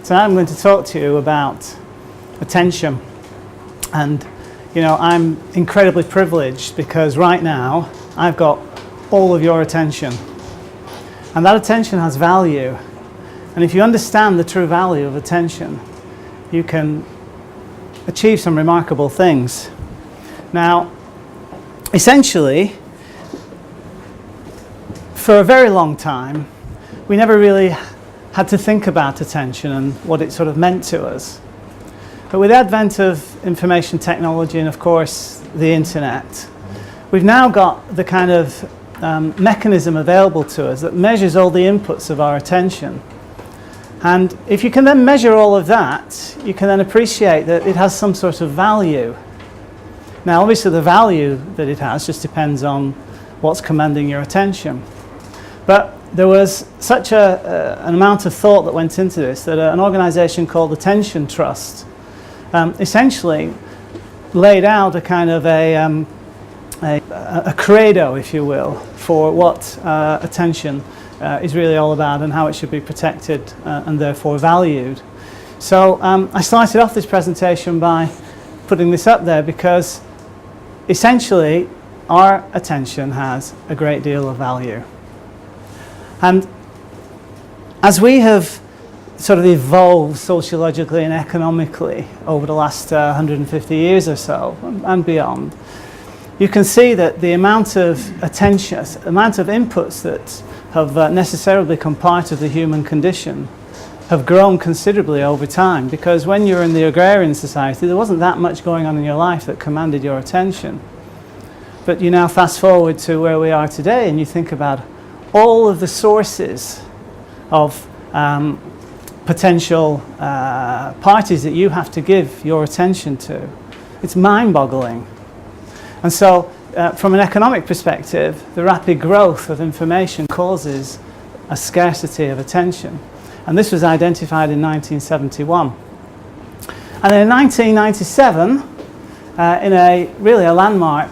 So I'm going to talk to you about attention. And, you know, I'm incredibly privileged because right now I've got all of your attention. And that attention has value. And if you understand the true value of attention, you can achieve some remarkable things. Now, essentially, for a very long time, we never really had to think about attention and what it sort of meant to us. But with the advent of information technology and, of course, the internet, we've now got the kind of mechanism available to us that measures all the inputs of our attention. And if you can then measure all of that, you can then appreciate that it has some sort of value. Now, obviously, the value that it has just depends on what's commanding your attention. But there was such an amount of thought that went into this that an organization called Attention Trust essentially laid out a kind of a credo, if you will, for what attention is really all about and how it should be protected and therefore valued. So I started off this presentation by putting this up there because essentially our attention has a great deal of value. And as we have sort of evolved sociologically and economically over the last 150 years or so and beyond, you can see that the amount of attention, the amount of inputs that have necessarily become part of the human condition have grown considerably over time, because when you were in the agrarian society there wasn't that much going on in your life that commanded your attention. But you now fast forward to where we are today and you think about all of the sources of potential parties that you have to give your attention to. It's mind-boggling. And so from an economic perspective, the rapid growth of information causes a scarcity of attention. And this was identified in 1971. And in 1997, in a really a landmark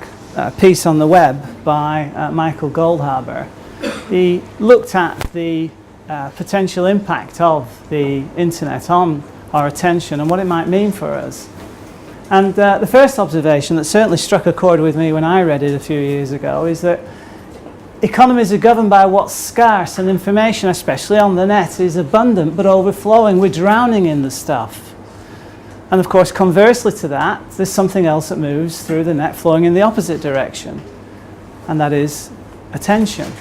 piece on the web by Michael Goldhaber, he looked at the potential impact of the internet on our attention and what it might mean for us. And the first observation that certainly struck a chord with me when I read it a few years ago is that economies are governed by what's scarce, and information, especially on the net, is abundant but overflowing. We're drowning in the stuff. And of course, conversely to that, there's something else that moves through the net flowing in the opposite direction, and that is attention.